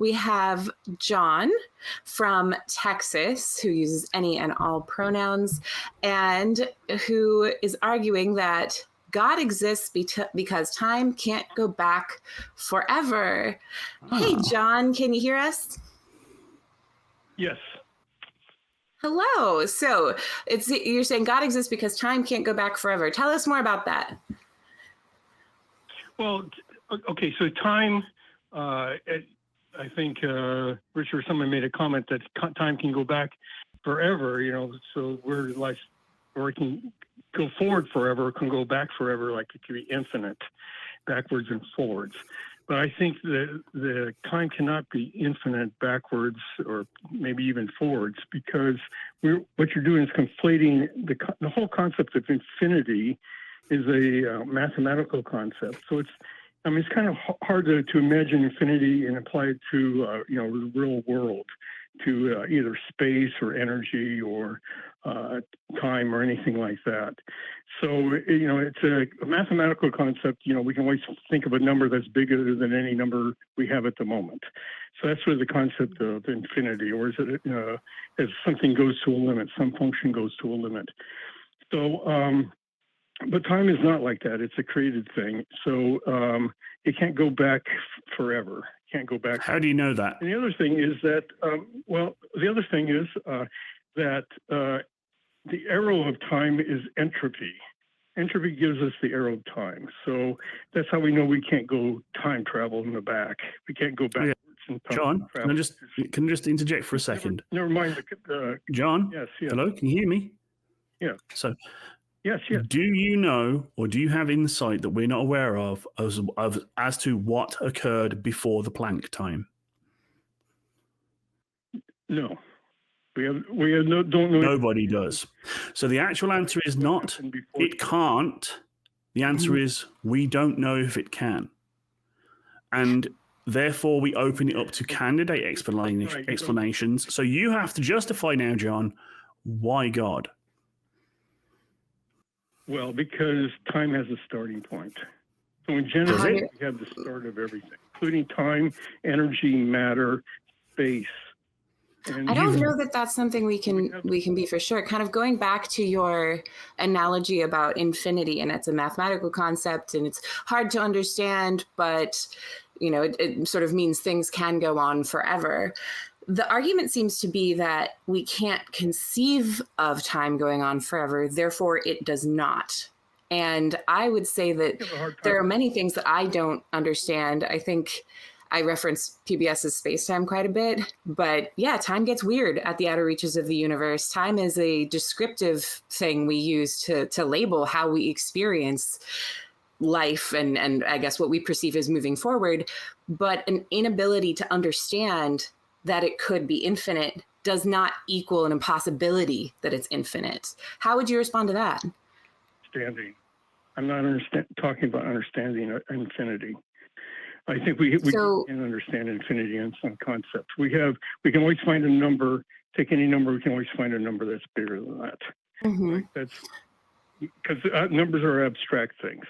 we have John from Texas, who uses any and all pronouns, and who is arguing that God exists because time can't go back forever. Oh. Hey, John, can you hear us? Yes. Hello. So you're saying God exists because time can't go back forever. Tell us more about that. Well, okay, so time, I think Richard or someone made a comment that time can go back forever, so or it can go forward forever, it can go back forever, like it could be infinite, backwards and forwards. But I think that the time cannot be infinite backwards or maybe even forwards, because what you're doing is conflating the whole concept of infinity is a mathematical concept. So it's kind of hard to imagine infinity and apply it to the real world, to either space or energy or time or anything like that. So, it's a mathematical concept. We can always think of a number that's bigger than any number we have at the moment. So that's where the concept of infinity, or is it, as something goes to a limit, some function goes to a limit. So, but time is not like that. It's a created thing. So it can't go back forever. It can't go back. How do you know that? And the other thing is that, that the arrow of time is entropy. Entropy gives us the arrow of time. So that's how we know we can't go time travel in the back. We can't go backwards in time. John, can I just interject for a second? Never mind. John? Yes. Hello, can you hear me? Yeah. So, yes. Do you know, or do you have insight that we're not aware of as to what occurred before the Planck time? No. We don't know. Nobody does. So the actual answer is not, it can't. The answer is, we don't know if it can. And therefore, we open it up to candidate explanations. So you have to justify now, John, why God? Well, because time has a starting point. So in Genesis, we have the start of everything, including time, energy, matter, space. And I don't know that that's something we can be for sure. Kind of going back to your analogy about infinity, and it's a mathematical concept and it's hard to understand, but it sort of means things can go on forever. The argument seems to be that we can't conceive of time going on forever, therefore it does not. And I would say that there are many things that I don't understand. I think I reference PBS's spacetime quite a bit, but yeah, time gets weird at the outer reaches of the universe. Time is a descriptive thing we use to label how we experience life and I guess what we perceive as moving forward. But an inability to understand that it could be infinite does not equal an impossibility that it's infinite. How would you respond to that? Understanding. I'm not talking about understanding infinity. I think we can understand infinity in some concepts. We can always find a number. Take any number, we can always find a number that's bigger than that. Mm-hmm. Right? That's because numbers are abstract things.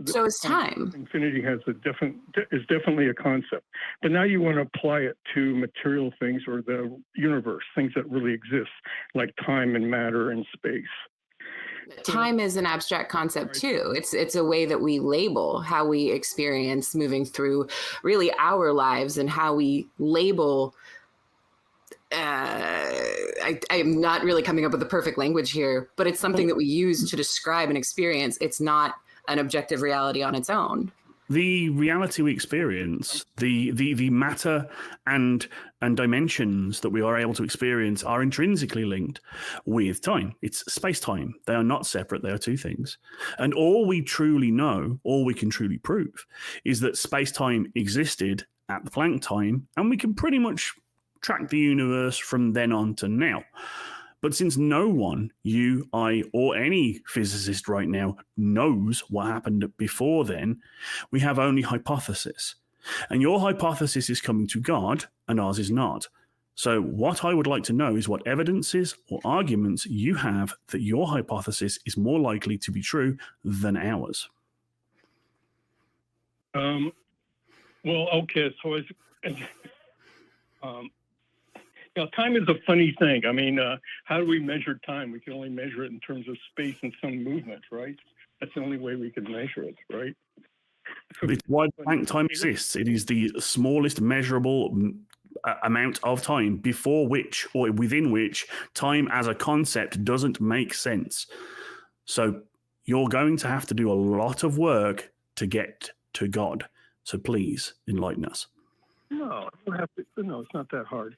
So is time. Infinity is definitely a concept. But now you want to apply it to material things or the universe, things that really exist, like time and matter and space. Time is an abstract concept too. It's a way that we label how we experience moving through really our lives and how we label. I'm not really coming up with the perfect language here, but it's something that we use to describe an experience. It's not an objective reality on its own. The reality we experience, the matter and dimensions that we are able to experience are intrinsically linked with time. It's space-time. They are not separate. They are two things. And all we truly know, all we can truly prove, is that space-time existed at the Planck time, and we can pretty much track the universe from then on to now. But since no one, you, I, or any physicist right now knows what happened before then, we have only hypothesis. And your hypothesis is coming to God, and ours is not. So what I would like to know is what evidences or arguments you have that your hypothesis is more likely to be true than ours. Well, okay, so Time is a funny thing. I mean, how do we measure time? We can only measure it in terms of space and some movement, right? That's the only way we can measure it, right? It's why blank time exists. It is the smallest measurable amount of time before which or within which time as a concept doesn't make sense. So you're going to have to do a lot of work to get to God. So please enlighten us. No, it's not that hard.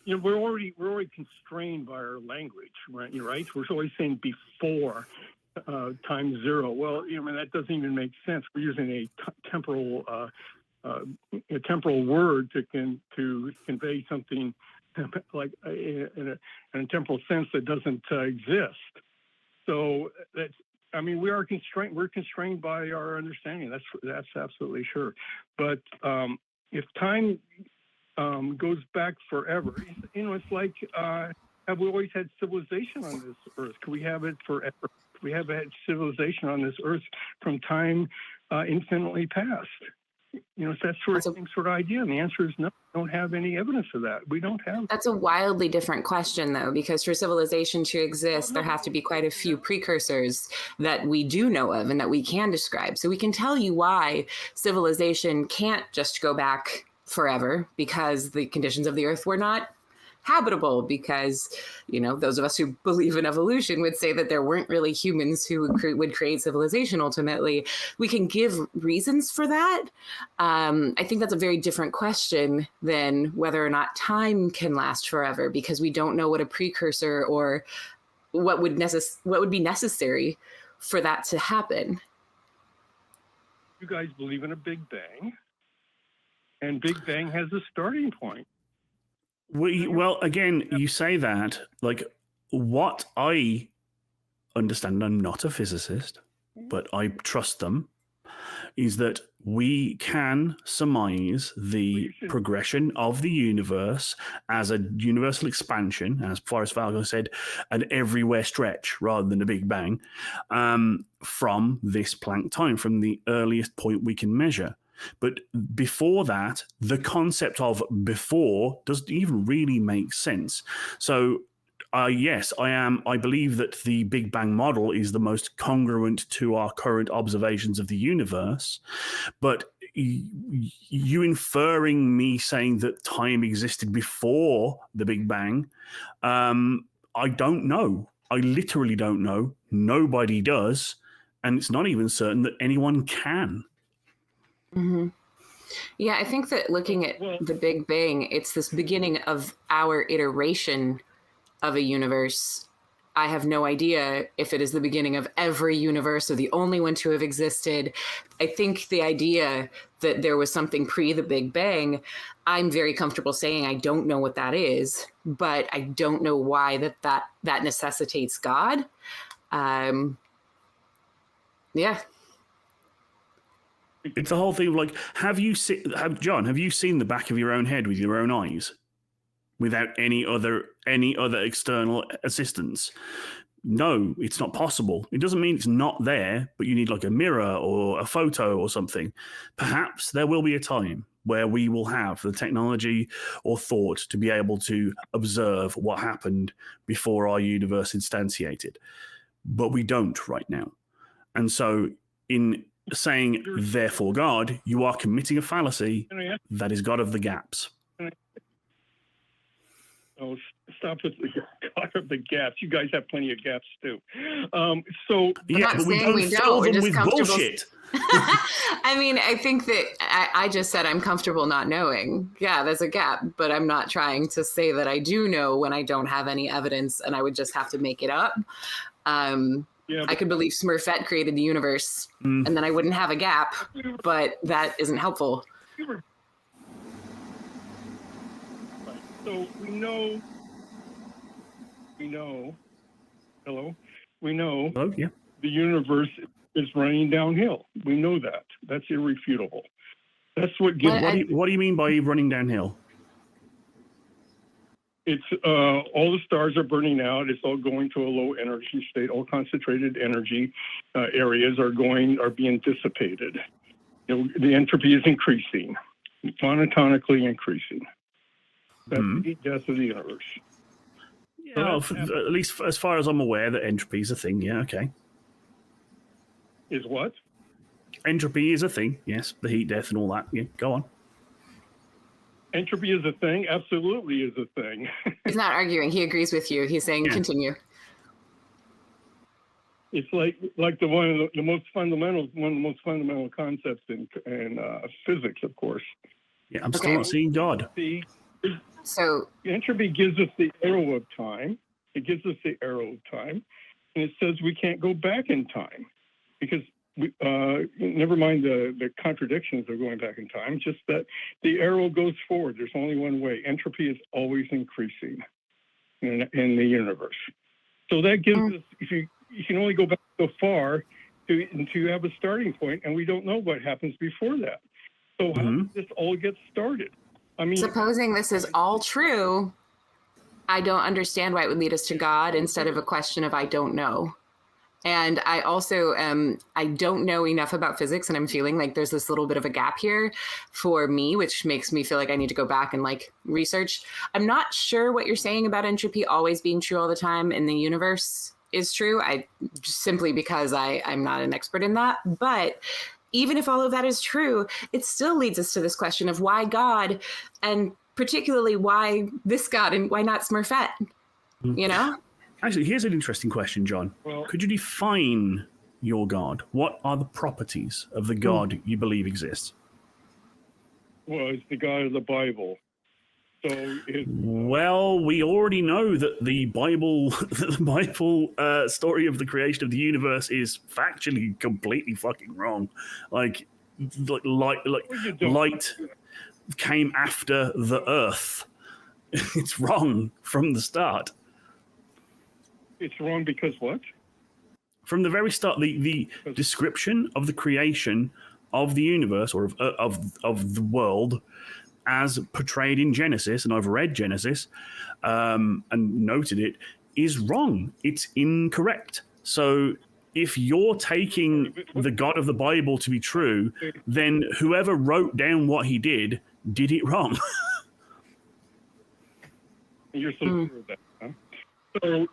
We're already constrained by our language, right? We're always saying before time zero. Well, that doesn't even make sense. We're using a temporal word to convey something like in a temporal sense that doesn't exist. So we are constrained. We're constrained by our understanding. That's absolutely sure. But if time goes back forever, it's like have we always had civilization on this earth? Can we have it forever? We have had civilization on this earth from time infinitely past. It's that sort of idea. And the answer is no. We don't have any evidence of that. We don't have. That's a wildly different question, though, because for civilization to exist, there have to be quite a few precursors that we do know of and that we can describe. So we can tell you why civilization can't just go back forever, because the conditions of the earth were not habitable, because those of us who believe in evolution would say that there weren't really humans who would create civilization ultimately. We can give reasons for that. I think that's a very different question than whether or not time can last forever, because we don't know what a precursor or what would be necessary for that to happen. You guys believe in a Big Bang, and Big Bang has a starting point. Well, again, you say that, like, what I understand, I'm not a physicist, but I trust them, is that we can surmise the progression of the universe as a universal expansion, as Forrest Valgo said, an everywhere stretch rather than a Big Bang, from this Planck time, from the earliest point we can measure. But before that, the concept of before doesn't even really make sense. So, yes, I believe that the Big Bang model is the most congruent to our current observations of the universe. But you inferring me saying that time existed before the Big Bang, I don't know. I literally don't know. Nobody does. And it's not even certain that anyone can. Mm-hmm. Yeah, I think that looking at the Big Bang, it's this beginning of our iteration of a universe. I have no idea if it is the beginning of every universe or the only one to have existed. I think the idea that there was something pre the Big Bang, I'm very comfortable saying I don't know what that is, but I don't know why that necessitates God. Yeah. It's the whole thing of like, John, have you seen the back of your own head with your own eyes without any other external assistance? No, it's not possible. It doesn't mean it's not there, but you need like a mirror or a photo or something. Perhaps there will be a time where we will have the technology or thought to be able to observe what happened before our universe instantiated. But we don't right now. And so in saying, therefore God, you are committing a fallacy that is God of the gaps. Oh, stop with the God of the gaps. You guys have plenty of gaps too. But we don't fill them with bullshit. I mean, I think that I just said I'm comfortable not knowing. Yeah, there's a gap, but I'm not trying to say that I do know when I don't have any evidence and I would just have to make it up. I could believe Smurfette created the universe and then I wouldn't have a gap, but that isn't helpful. So we know, the universe is running downhill. We know that. That's irrefutable. That's what gives. What do you mean by running downhill? It's all the stars are burning out. It's all going to a low energy state. All concentrated energy areas are being dissipated. the entropy is increasing, monotonically increasing. That's the death of the universe. Yeah, at least as far as I'm aware, that entropy is a thing. Yeah, okay. Is what? Entropy is a thing. Yes, the heat death and all that. Yeah, go on. Entropy is a thing. Absolutely is a thing. He's not arguing. He agrees with you. He's saying, continue. It's like one of the most fundamental concepts in physics, of course. Yeah, I'm still not seeing God. So entropy gives us the arrow of time. It gives us the arrow of time, and it says we can't go back in time because never mind the contradictions of going back in time. Just that the arrow goes forward. There's only one way. Entropy is always increasing in the universe. So that gives us, if you can only go back so far to have a starting point, and we don't know what happens before that. So how does this all get started? I mean, supposing this is all true, I don't understand why it would lead us to God instead of a question of I don't know. And I also I don't know enough about physics, and I'm feeling like there's this little bit of a gap here for me, which makes me feel like I need to go back and research. I'm not sure what you're saying about entropy always being true all the time in the universe is true. Simply because I'm not an expert in that. But even if all of that is true, it still leads us to this question of why God, and particularly why this God and why not Smurfette, you know? Actually, here's an interesting question, John. Well, could you define your God? What are the properties of the God you believe exists? Well, it's the God of the Bible. So well, we already know that the Bible story of the creation of the universe is factually completely fucking wrong. Light came after the earth. It's wrong from the start. It's wrong because what? From the very start, the description of the creation of the universe or of the world as portrayed in Genesis, and I've read Genesis and noted it, is wrong. It's incorrect. So if you're taking the God of the Bible to be true, then whoever wrote down what he did it wrong. You're so sure of that, huh? So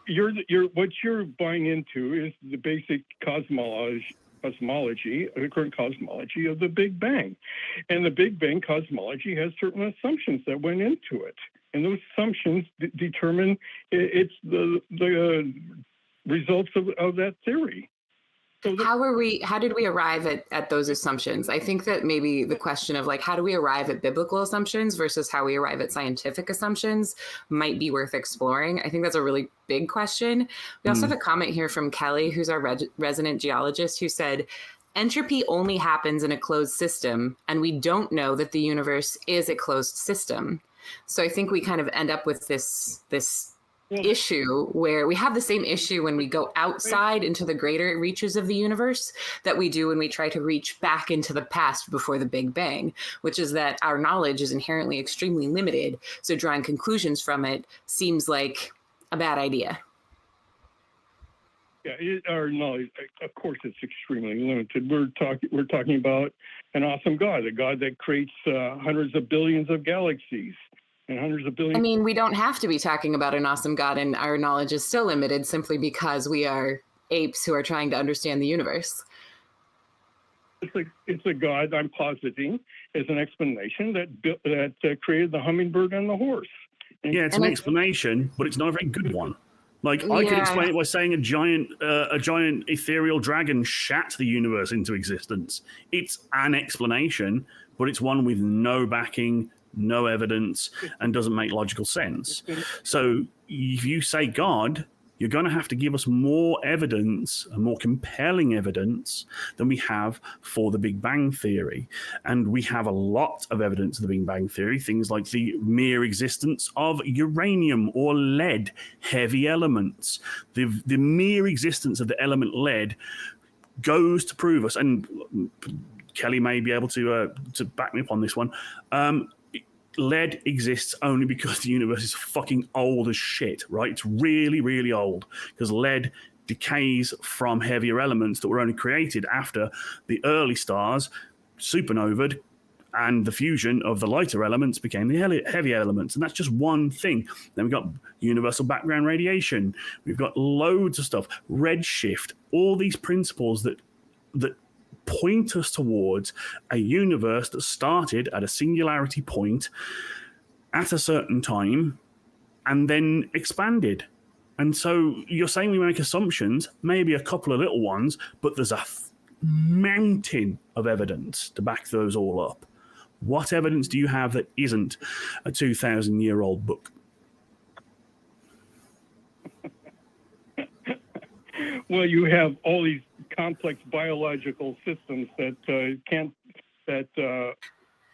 what you're buying into is the basic cosmology, the current cosmology of the Big Bang. And the Big Bang cosmology has certain assumptions that went into it. And those assumptions determine it's the results of that theory. So how did we arrive at those assumptions? I think that maybe the question of how do we arrive at biblical assumptions versus how we arrive at scientific assumptions might be worth exploring. I think that's a really big question. We also have a comment here from Kelly, who's our resident geologist, who said, entropy only happens in a closed system, and we don't know that the universe is a closed system. So I think we kind of end up with this issue where we have the same issue when we go outside into the greater reaches of the universe that we do when we try to reach back into the past before the Big Bang, which is that our knowledge is inherently extremely limited. So drawing conclusions from it seems like a bad idea. Yeah, our knowledge, of course, it's extremely limited. We're talking about an awesome God, a God that creates hundreds of billions of galaxies. And hundreds of billions. I mean, we don't have to be talking about an awesome God, and our knowledge is still limited simply because we are apes who are trying to understand the universe. It's a God, I'm positing, as an explanation that created the hummingbird and the horse. Yeah, it's an explanation, but it's not a very good one. I could explain it by saying a giant ethereal dragon shat the universe into existence. It's an explanation, but it's one with no backing, no evidence, and doesn't make logical sense. So if you say God, you're going to have to give us more evidence, more compelling evidence than we have for the Big Bang Theory. And we have a lot of evidence of the Big Bang Theory, things like the mere existence of uranium or lead, heavy elements. The mere existence of the element lead goes to prove us, and Kelly may be able to back me up on this one, lead exists only because the universe is fucking old as shit, right? It's really, really old because lead decays from heavier elements that were only created after the early stars supernovaed, and the fusion of the lighter elements became the heavy elements. And that's just one thing. Then we've got universal background radiation. We've got loads of stuff, redshift, all these principles that point us towards a universe that started at a singularity point at a certain time and then expanded. And so you're saying we make assumptions, maybe a couple of little ones, but there's a mountain of evidence to back those all up. What evidence do you have that isn't a 2,000-year-old book? Well, you have all these complex biological systems that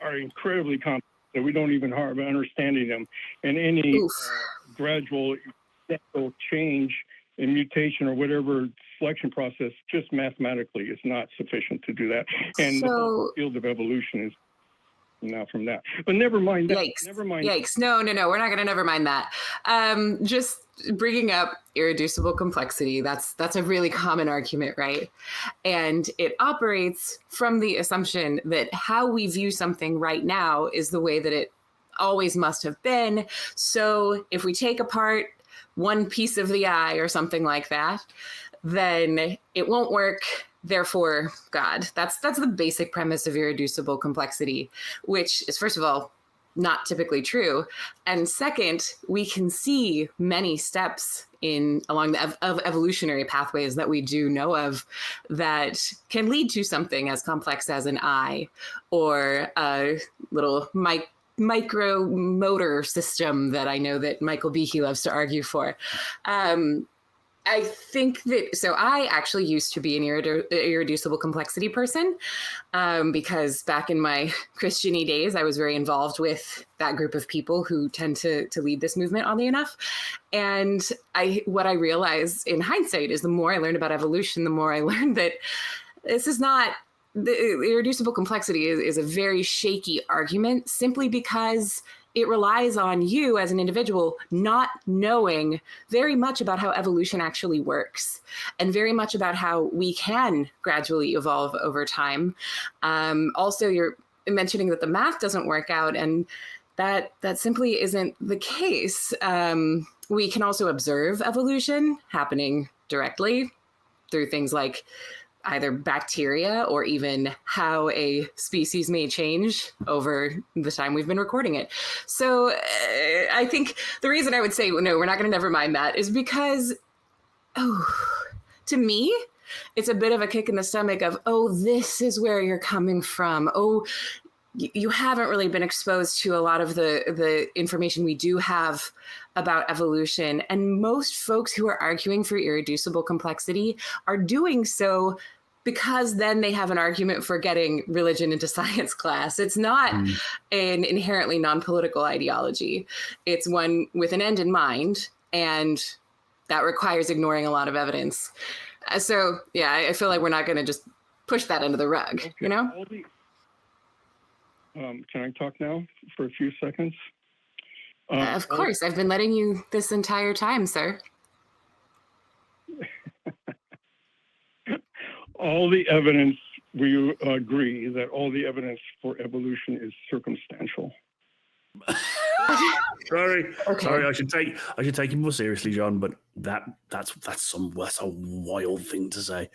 are incredibly complex that we don't even have understanding them, and any gradual change in mutation or whatever selection process, just mathematically, is not sufficient to do that. And the whole field of evolution is now from that. But never mind that. Yikes. Never mind. Yikes. No, we're not going to never mind that. Just bringing up irreducible complexity, that's a really common argument, right? And it operates from the assumption that how we view something right now is the way that it always must have been. So if we take apart one piece of the eye or something like that, then it won't work. Therefore, God. That's the basic premise of irreducible complexity, which is, first of all, not typically true. And second, we can see many steps along the evolutionary pathways that we do know of that can lead to something as complex as an eye or a little micro motor system that I know that Michael Behe loves to argue for. I think that, so I actually used to be an irreducible complexity person because back in my Christian-y days, I was very involved with that group of people who tend to lead this movement, oddly enough. And what I realized in hindsight is the more I learned about evolution, the more I learned that this is not, the irreducible complexity is a very shaky argument simply because it relies on you as an individual not knowing very much about how evolution actually works and very much about how we can gradually evolve over time. Also, you're mentioning that the math doesn't work out, and that simply isn't the case. We can also observe evolution happening directly through things like either bacteria or even how a species may change over the time we've been recording it. So I think the reason I would say, no, we're not going to never mind that is because, to me, it's a bit of a kick in the stomach of, this is where you're coming from. You haven't really been exposed to a lot of the information we do have about evolution. And most folks who are arguing for irreducible complexity are doing so because then they have an argument for getting religion into science class. It's not an inherently non-political ideology. It's one with an end in mind, and that requires ignoring a lot of evidence. So, yeah, I feel like we're not going to just push that under the rug, okay. You know? Can I talk now for a few seconds? Of course. I've been letting you this entire time, sir. All the evidence, we agree that all the evidence for evolution is circumstantial. Sorry, I should take you more seriously, John. But that's a wild thing to say.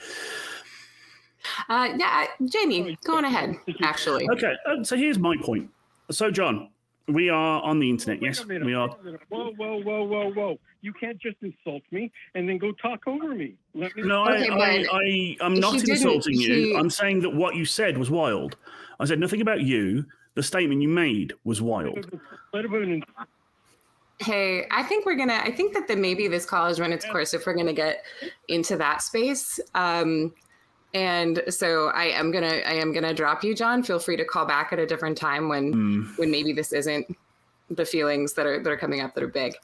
Yeah, Jamie, go on ahead. Actually, okay. So here's my point. So, John, we are on the internet. Yes, we are. Whoa! You can't just insult me and then go talk over me. No, I'm not insulting you. I'm saying that what you said was wild. I said nothing about you. The statement you made was wild. Hey, I think that maybe this call has run its course if we're gonna get into that space. And so I am gonna drop you, John. Feel free to call back at a different time when maybe this isn't the feelings that are coming up that are big.